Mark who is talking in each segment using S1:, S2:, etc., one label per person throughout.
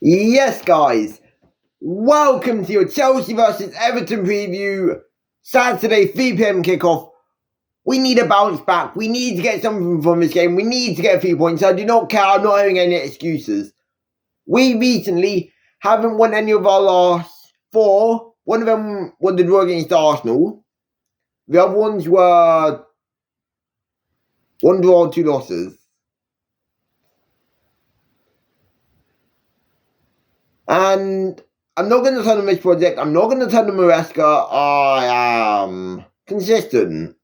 S1: Yes, guys, welcome to your Chelsea versus Everton preview. Saturday, 3 p.m. kickoff. We need a bounce back. We need to get something from this game. We need to get 3 points. I do not care. I'm not hearing any excuses. We recently haven't won any of our last 4. One of them was the draw against Arsenal. The other ones were 1 draw, 2 losses. And I'm not going to turn on this project. I'm not going to turn on Maresca. I am consistent.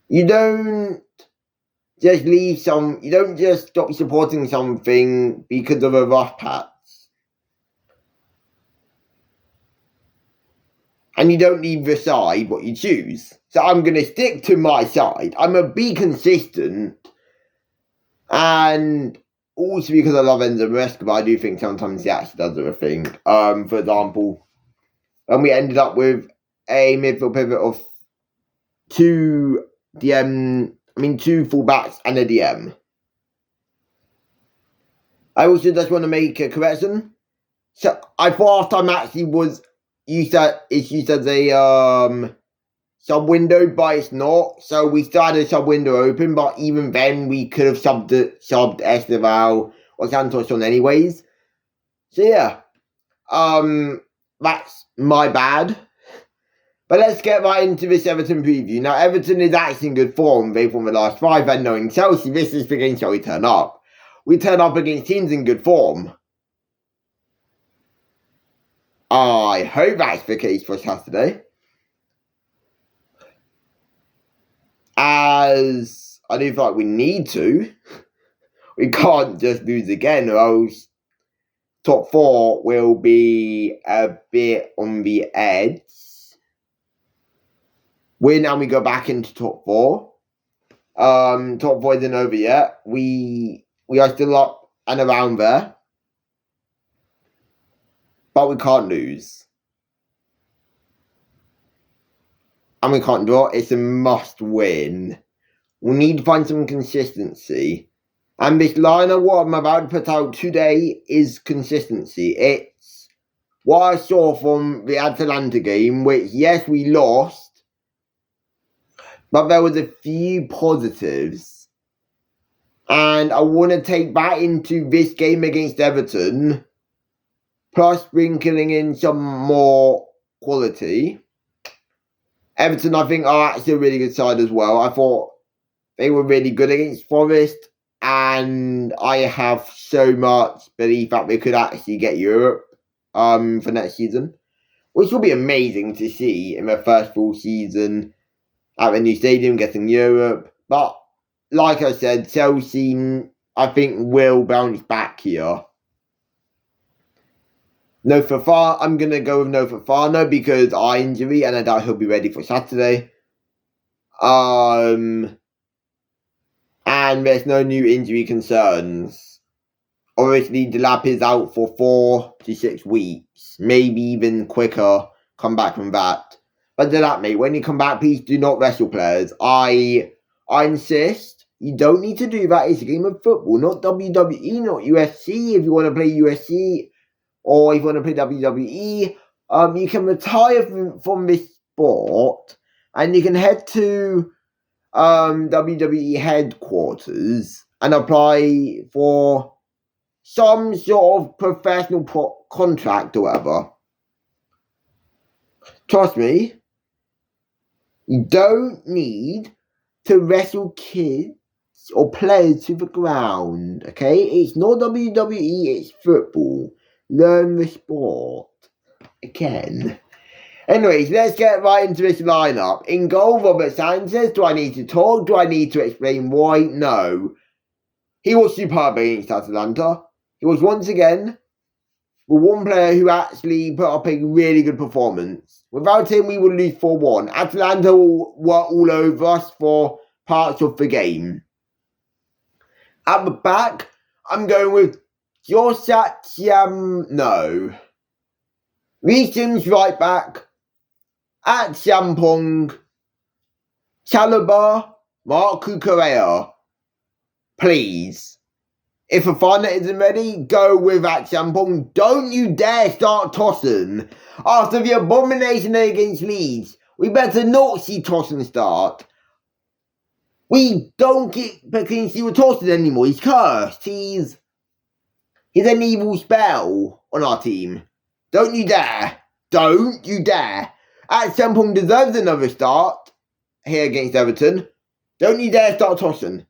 S1: You don't just you don't just stop supporting something because of a rough patch. And you don't need to decide what you choose. So I'm going to stick to my side. I'm going to be consistent. And also because I love Enzo Maresca, but I do think sometimes he actually does everything. For example, when we ended up with a midfield pivot of 2 fullbacks and a DM. I also just want to make a correction. So I thought half-time actually was used as a sub window, but it's not. So we still had a sub window open, but even then we could have subbed Esteval or Santos on anyways. So yeah, that's my bad. But let's get right into this Everton preview. Now, Everton is actually in good form. They've won the last 5, and knowing Chelsea, this is the game shall we turn up. We turn up against teams in good form. I hope that's the case for Saturday. As I do feel like we need to. We can't just lose again, or else top 4 will be a bit on the edge. Win and we go back into top 4. Top 4 isn't over yet. We are still up and around there. But we can't lose. And we can't draw. It's a must win. We need to find some consistency. And this liner, what I'm about to put out today, is consistency. It's what I saw from the Atalanta game, which, yes, we lost. But there was a few positives. And I want to take that into this game against Everton. Plus sprinkling in some more quality. Everton, I think, are actually a really good side as well. I thought they were really good against Forest. And I have so much belief that they could actually get Europe for next season. Which will be amazing to see in their first full season at the new stadium, getting Europe. But like I said, Chelsea, I think, will bounce back here. No Fofana, I'm going to go with no Fofana because eye injury, and I doubt he'll be ready for Saturday. And there's no new injury concerns. Obviously, Delap is out for 4 to 6 weeks, maybe even quicker. Come back from that. But Delap, mate, when you come back, please do not wrestle players. I insist. You don't need to do that. It's a game of football, not WWE, not UFC. If you want to play UFC or if you want to play WWE, you can retire from this sport and you can head to WWE headquarters and apply for some sort of professional contract or whatever. Trust me, you don't need to wrestle kids or players to the ground, okay? It's not WWE, it's football. Learn the sport. Again. Anyways, let's get right into this lineup. In goal, Robert Sanchez. Do I need to talk? Do I need to explain why? No. He was superb against Atalanta. He was once again the one player who actually put up a really good performance. Without him, we would lose 4-1. Atalanta were all over us for parts of the game. At the back, I'm going with no. Reason's right back. At Champong, Chalobah, Marco Correa. Please. If Fafana isn't ready, go with Achampong. Don't you dare start Tossen. After the abomination against Leeds, we better not see Tossen start. We don't get a clean sheet with Tossen anymore. He's cursed. He's an evil spell on our team. Don't you dare. Don't you dare. Achampong deserves another start here against Everton. Don't you dare start Tossen.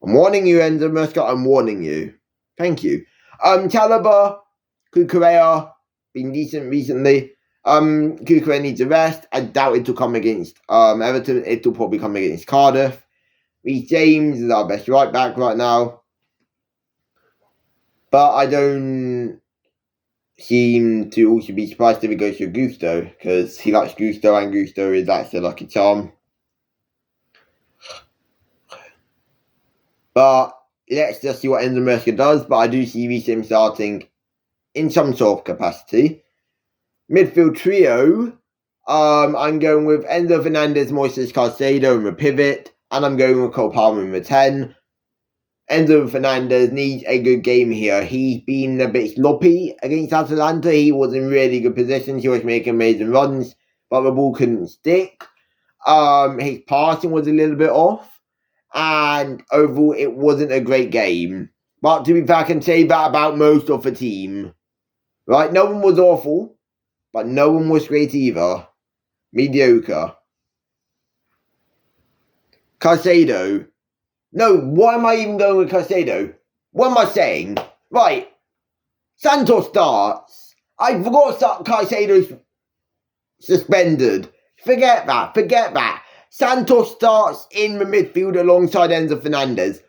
S1: I'm warning you, Enzo Muscat. I'm warning you. Thank you. Chalobah, Cucurella, been decent recently. Cucurella needs a rest. I doubt it will come against Everton. It will probably come against Cardiff. Reece James is our best right back right now. But I don't seem to also be surprised if he goes to Gusto, because he likes Gusto and Gusto is actually lucky charm. But let's just see what Enzo Muscat does. But I do see Reece James starting in some sort of capacity. Midfield trio. I'm going with Enzo Fernandez, Moises Caicedo in the pivot. And I'm going with Cole Palmer in the 10. Enzo Fernandez needs a good game here. He's been a bit sloppy against Atalanta. He was in really good positions. He was making amazing runs, but the ball couldn't stick. His passing was a little bit off. And overall, it wasn't a great game. But to be fair, I can say that about most of the team. Right? No one was awful, but no one was great either. Mediocre. Caicedo. No, why am I even going with Caicedo? What am I saying? Right. Santos starts. I forgot Caicedo's suspended. Forget that. Santos starts in the midfield alongside Enzo Fernandez.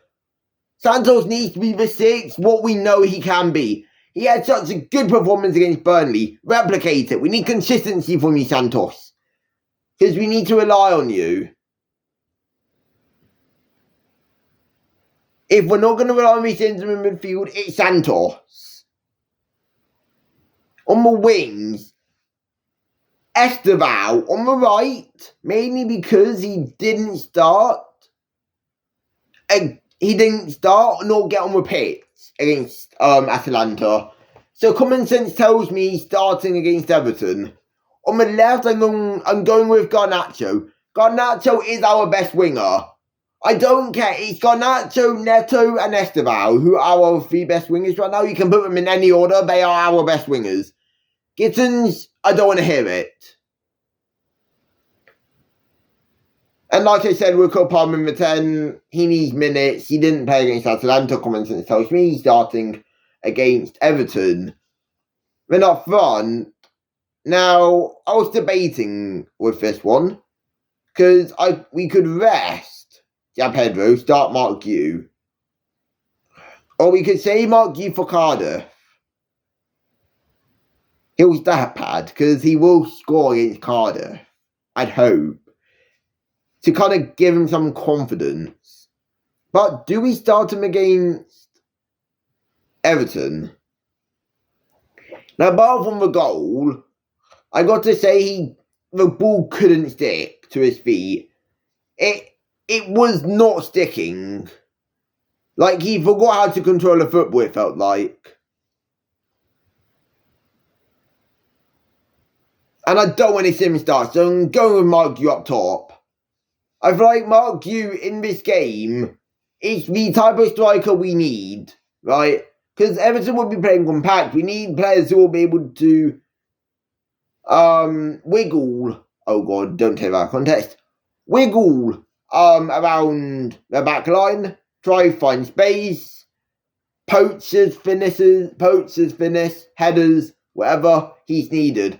S1: Santos needs to be the 6, what we know he can be. He had such a good performance against Burnley. Replicate it. We need consistency from you, Santos. Because we need to rely on you. If we're not going to rely on Reece James in the midfield, it's Santos. On the wings, Esteval on the right, mainly because he didn't start. He didn't start nor get on the pitch against Atalanta. So common sense tells me he's starting against Everton. On the left, I'm going with Garnacho. Garnacho is our best winger. I don't care. It's Garnacho, Neto, and Esteval, who are our 3 best wingers right now. You can put them in any order. They are our best wingers. Gittins, I don't want to hear it. And like I said, with Cole Palmer in the 10, he needs minutes. He didn't play against Atalanta. Common sense tells me he's starting against Everton. Then up front, now, I was debating with this one, because we could rest Pedro, start Mark Yu. Or we could say Mark Yu for Cardiff. He'll that bad, because he will score against Cardiff. I'd hope. To kind of give him some confidence. But do we start him against Everton? Now, apart from the goal, I got to say the ball couldn't stick to his feet. It was not sticking. Like, he forgot how to control a football, it felt like. And I don't want to see him start, so I'm going with Mark Yu up top. I feel like Mark Yu in this game is the type of striker we need, right? Because Everton will be playing compact. We need players who will be able to wiggle. Oh God, don't take that out of context. Wiggle around the back line. Try to find space. Poachers, finish, headers, whatever he's needed.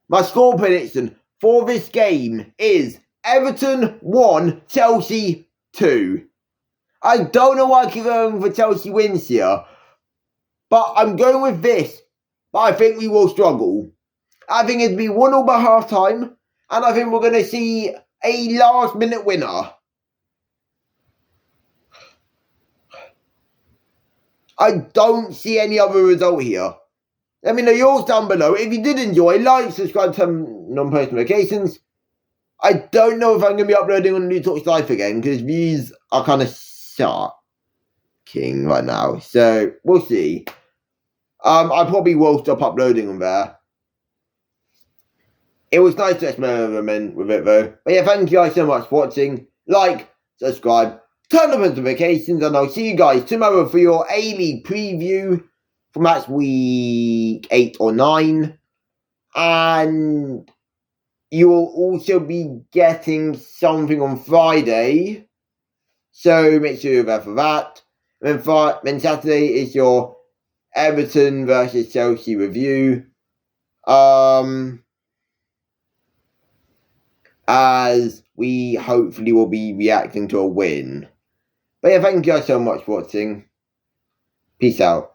S1: My score prediction for this game is Everton 1, Chelsea 2. I don't know why I keep going for Chelsea wins here, but I'm going with this. But I think we will struggle. I think it'll be 1-0 by half time, and I think we're going to see a last minute winner. I don't see any other result here. Let me know yours down below. If you did enjoy, like, subscribe, turn non-post notifications. I don't know if I'm going to be uploading on New Talks Life again, because views are kind of short. working right now. So we'll see. I probably will stop uploading on there. It was nice to experiment with it though. But yeah, thank you guys so much for watching. Like, subscribe, turn on notifications, and I'll see you guys tomorrow for your A-League preview from match week 8 or 9. And you will also be getting something on Friday. So make sure you're there for that. And then Saturday is your Everton versus Chelsea review. As we hopefully will be reacting to a win. But yeah, thank you guys so much for watching. Peace out.